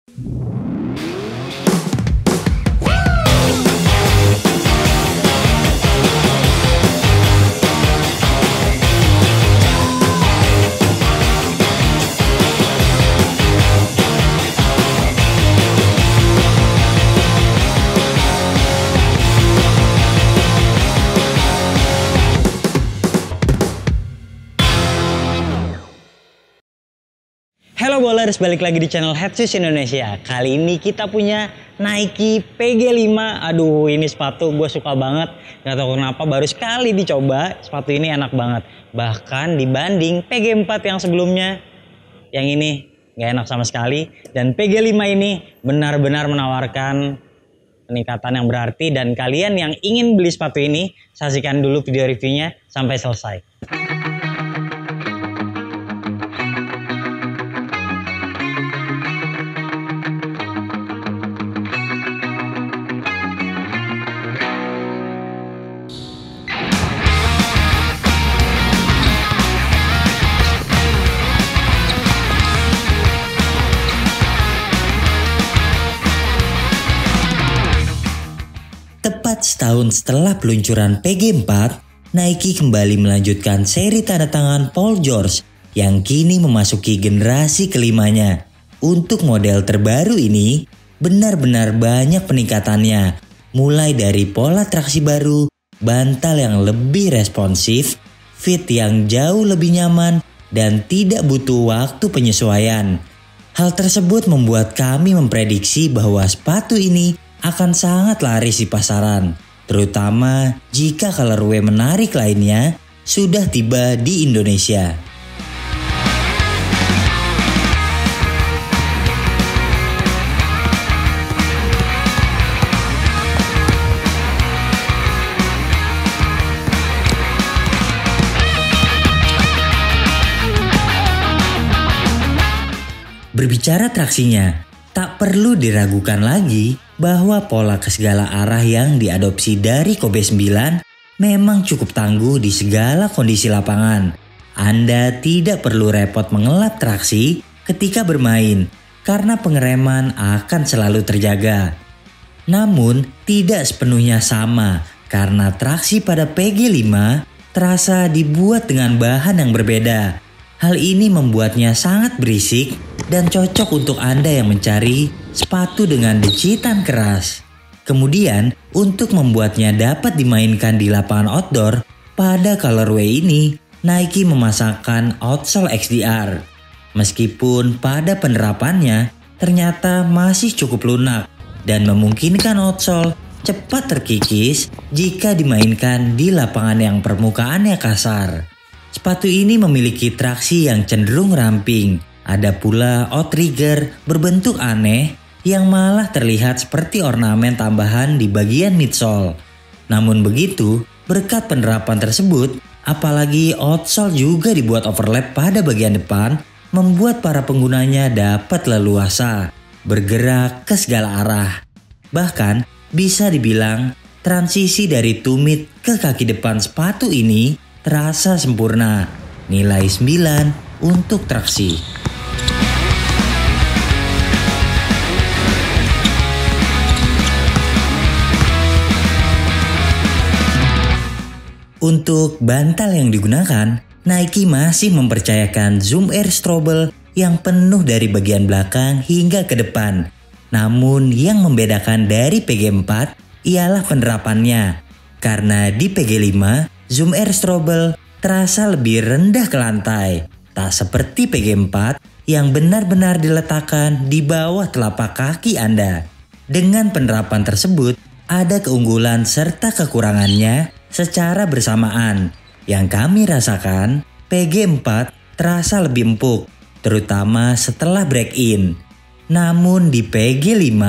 Halo bowlers, balik lagi di channel Head Shoes Indonesia. Kali ini kita punya Nike PG5. Aduh, ini sepatu gue suka banget. Gak tau kenapa baru sekali dicoba. Sepatu ini enak banget. Bahkan dibanding PG4 yang sebelumnya, yang ini gak enak sama sekali. Dan PG5 ini benar-benar menawarkan peningkatan yang berarti. Dan kalian yang ingin beli sepatu ini, saksikan dulu video reviewnya sampai selesai. Tepat setahun setelah peluncuran PG4, Nike kembali melanjutkan seri tanda tangan Paul George yang kini memasuki generasi kelimanya. Untuk model terbaru ini, benar-benar banyak peningkatannya. Mulai dari pola traksi baru, bantal yang lebih responsif, fit yang jauh lebih nyaman, dan tidak butuh waktu penyesuaian. Hal tersebut membuat kami memprediksi bahwa sepatu ini akan sangat laris di pasaran, terutama jika colorway menarik lainnya sudah tiba di Indonesia. Berbicara traksinya, tak perlu diragukan lagi bahwa pola ke segala arah yang diadopsi dari Kobe 9 memang cukup tangguh di segala kondisi lapangan. Anda tidak perlu repot mengelap traksi ketika bermain karena pengereman akan selalu terjaga. Namun tidak sepenuhnya sama karena traksi pada PG5 terasa dibuat dengan bahan yang berbeda. Hal ini membuatnya sangat berisik dan cocok untuk Anda yang mencari sepatu dengan decitan keras. Kemudian, untuk membuatnya dapat dimainkan di lapangan outdoor, pada colorway ini, Nike memasangkan outsole XDR. Meskipun pada penerapannya, ternyata masih cukup lunak dan memungkinkan outsole cepat terkikis jika dimainkan di lapangan yang permukaannya kasar. Sepatu ini memiliki traksi yang cenderung ramping. Ada pula outrigger berbentuk aneh yang malah terlihat seperti ornamen tambahan di bagian midsole. Namun begitu, berkat penerapan tersebut, apalagi outsole juga dibuat overlap pada bagian depan, membuat para penggunanya dapat leluasa bergerak ke segala arah. Bahkan bisa dibilang transisi dari tumit ke kaki depan sepatu ini terasa sempurna. Nilai 9 untuk traksi. Untuk bantal yang digunakan, Nike masih mempercayakan Zoom Air Strobel yang penuh dari bagian belakang hingga ke depan. Namun yang membedakan dari PG4 ialah penerapannya. Karena di PG5, Zoom Air Strobel terasa lebih rendah ke lantai. Tak seperti PG4 yang benar-benar diletakkan di bawah telapak kaki Anda. Dengan penerapan tersebut, ada keunggulan serta kekurangannya secara bersamaan. Yang kami rasakan, PG4 terasa lebih empuk, terutama setelah break-in. Namun di PG5,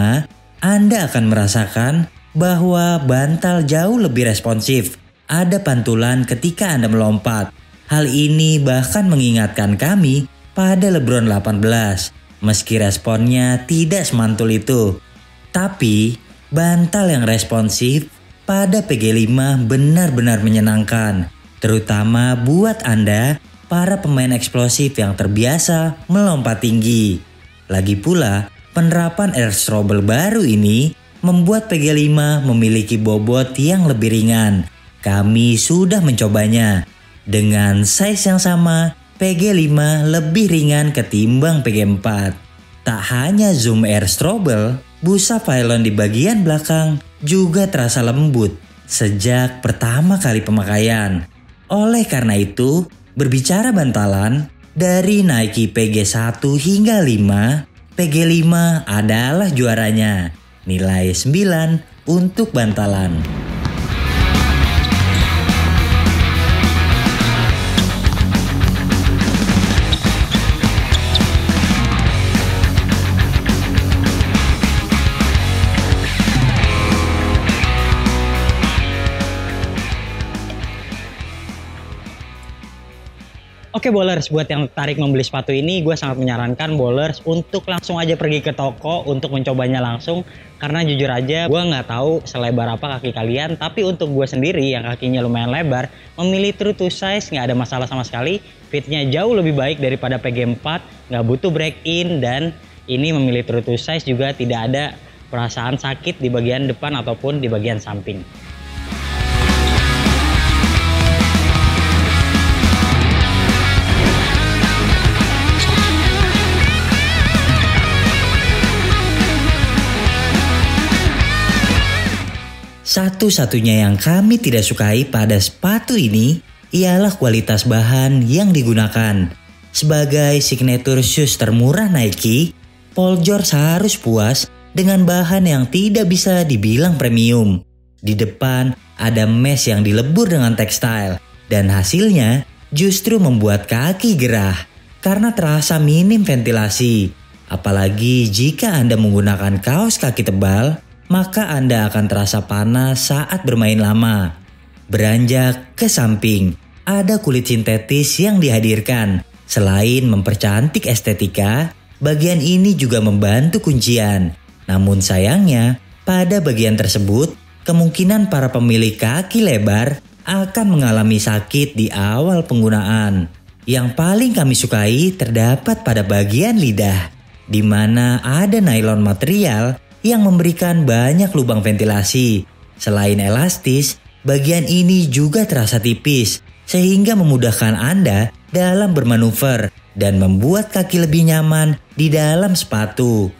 Anda akan merasakan bahwa bantal jauh lebih responsif. Ada pantulan ketika Anda melompat. Hal ini bahkan mengingatkan kami pada LeBron 18, meski responnya tidak semantul itu. Tapi, bantal yang responsif pada PG5 benar-benar menyenangkan, terutama buat Anda, para pemain eksplosif yang terbiasa melompat tinggi. Lagi pula, Penerapan air trouble baru ini membuat PG5 memiliki bobot yang lebih ringan. Kami sudah mencobanya. Dengan size yang sama, PG5 lebih ringan ketimbang PG4. Tak hanya zoom air trouble, busa pylon di bagian belakang juga terasa lembut sejak pertama kali pemakaian. Oleh karena itu, berbicara bantalan, dari Nike PG1 hingga 5, PG5 adalah juaranya. Nilai 9 untuk bantalan. Oke bowlers, buat yang tertarik membeli sepatu ini, gue sangat menyarankan bowlers untuk langsung aja pergi ke toko untuk mencobanya langsung. Karena jujur aja gue nggak tahu selebar apa kaki kalian, tapi untuk gue sendiri yang kakinya lumayan lebar, memilih true to size nggak ada masalah sama sekali. Fitnya jauh lebih baik daripada PG4, nggak butuh break in, dan ini memilih true to size juga tidak ada perasaan sakit di bagian depan ataupun di bagian samping. Satu-satunya yang kami tidak sukai pada sepatu ini ialah kualitas bahan yang digunakan. Sebagai signature shoes termurah Nike, Paul George harus puas dengan bahan yang tidak bisa dibilang premium. Di depan ada mesh yang dilebur dengan tekstil, dan hasilnya justru membuat kaki gerah karena terasa minim ventilasi. Apalagi jika Anda menggunakan kaos kaki tebal, maka Anda akan terasa panas saat bermain lama. Beranjak ke samping, ada kulit sintetis yang dihadirkan. Selain mempercantik estetika, bagian ini juga membantu kuncian. Namun sayangnya, pada bagian tersebut, kemungkinan para pemilik kaki lebar akan mengalami sakit di awal penggunaan. Yang paling kami sukai terdapat pada bagian lidah, di mana ada nylon material yang memberikan banyak lubang ventilasi. Selain elastis, bagian ini juga terasa tipis sehingga memudahkan Anda dalam bermanuver dan membuat kaki lebih nyaman di dalam sepatu.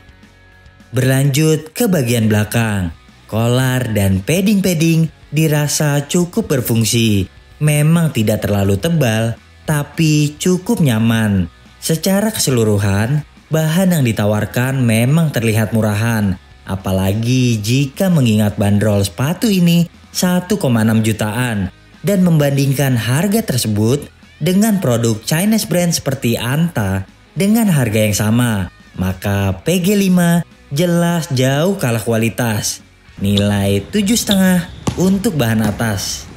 Berlanjut ke bagian belakang, kolar dan padding-padding dirasa cukup berfungsi. Memang tidak terlalu tebal, tapi cukup nyaman. Secara keseluruhan, bahan yang ditawarkan memang terlihat murahan. Apalagi jika mengingat bandrol sepatu ini 1,6 jutaan dan membandingkan harga tersebut dengan produk Chinese brand seperti Anta dengan harga yang sama, maka PG5 jelas jauh kalah kualitas. Nilai 7,5 untuk bahan atas.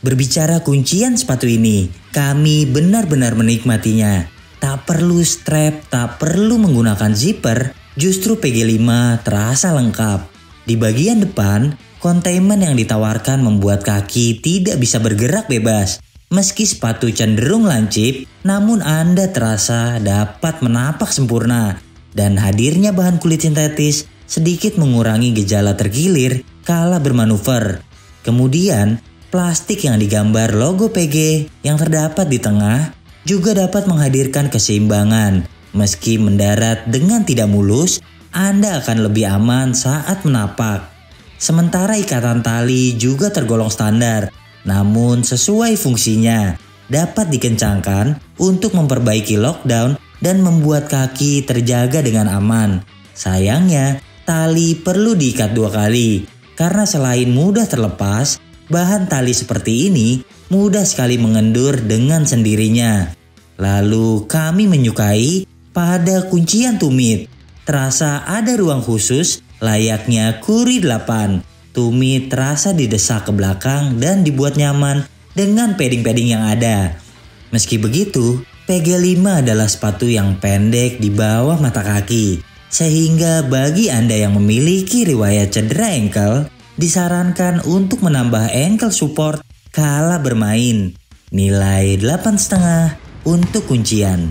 Berbicara kuncian sepatu ini, kami benar-benar menikmatinya. Tak perlu strap, tak perlu menggunakan zipper, justru PG5 terasa lengkap. Di bagian depan, containment yang ditawarkan membuat kaki tidak bisa bergerak bebas. Meski sepatu cenderung lancip, namun Anda terasa dapat menapak sempurna. Dan hadirnya bahan kulit sintetis sedikit mengurangi gejala tergilir kala bermanuver. Kemudian, plastik yang digambar logo PG yang terdapat di tengah juga dapat menghadirkan keseimbangan. Meski mendarat dengan tidak mulus, Anda akan lebih aman saat menapak. Sementara ikatan tali juga tergolong standar, namun sesuai fungsinya, dapat dikencangkan untuk memperbaiki lockdown dan membuat kaki terjaga dengan aman. Sayangnya, tali perlu diikat 2 kali, karena selain mudah terlepas, bahan tali seperti ini mudah sekali mengendur dengan sendirinya. Lalu kami menyukai pada kuncian tumit. Terasa ada ruang khusus layaknya Kuri 8. Tumit terasa didesak ke belakang dan dibuat nyaman dengan padding-padding yang ada. Meski begitu, PG5 adalah sepatu yang pendek di bawah mata kaki. Sehingga bagi Anda yang memiliki riwayat cedera ankle, disarankan untuk menambah ankle support kala bermain. Nilai 8,5 untuk kuncian.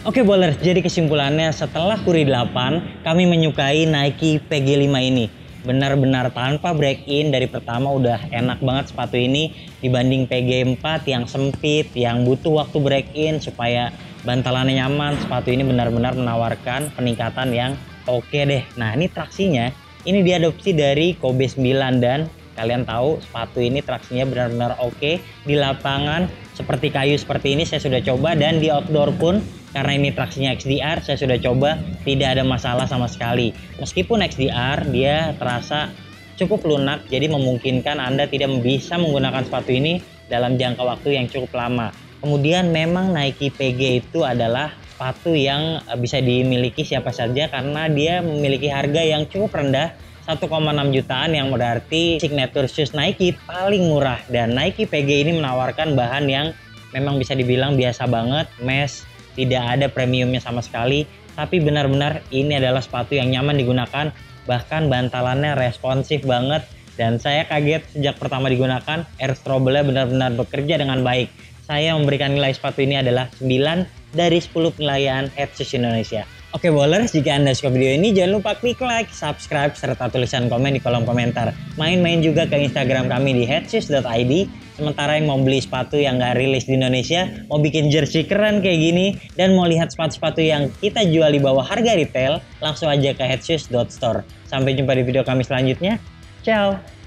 Oke bowlers, jadi kesimpulannya setelah Kuri 8, kami menyukai Nike PG5 ini. Benar-benar tanpa break in, dari pertama udah enak banget sepatu ini dibanding PG4 yang sempit, yang butuh waktu break in supaya bantalannya nyaman. Sepatu ini benar-benar menawarkan peningkatan yang oke deh. Nah ini traksinya, ini diadopsi dari Kobe 9 dan kalian tahu sepatu ini traksinya benar-benar oke. Di lapangan seperti kayu seperti ini saya sudah coba, dan di outdoor pun karena ini traksinya XDR saya sudah coba, tidak ada masalah sama sekali. Meskipun XDR dia terasa cukup lunak, jadi memungkinkan Anda tidak bisa menggunakan sepatu ini dalam jangka waktu yang cukup lama. Kemudian memang Nike PG itu adalah sepatu yang bisa dimiliki siapa saja karena dia memiliki harga yang cukup rendah, 1,6 jutaan, yang berarti signature shoes Nike paling murah. Dan Nike PG ini menawarkan bahan yang memang bisa dibilang biasa banget, mesh, tidak ada premiumnya sama sekali, tapi benar-benar ini adalah sepatu yang nyaman digunakan, bahkan bantalannya responsif banget, dan saya kaget sejak pertama digunakan, air stroble-nya benar-benar bekerja dengan baik. Saya memberikan nilai sepatu ini adalah 9 dari 10 penilaian Head Shoes Indonesia. Oke bowlers, jika Anda suka video ini jangan lupa klik like, subscribe, serta tulisan komen di kolom komentar. Main-main juga ke Instagram kami di headshoes.id. Sementara yang mau beli sepatu yang gak rilis di Indonesia, mau bikin jersey keren kayak gini, dan mau lihat sepatu-sepatu yang kita jual di bawah harga retail, langsung aja ke headshoes.store. Sampai jumpa di video kami selanjutnya. Ciao!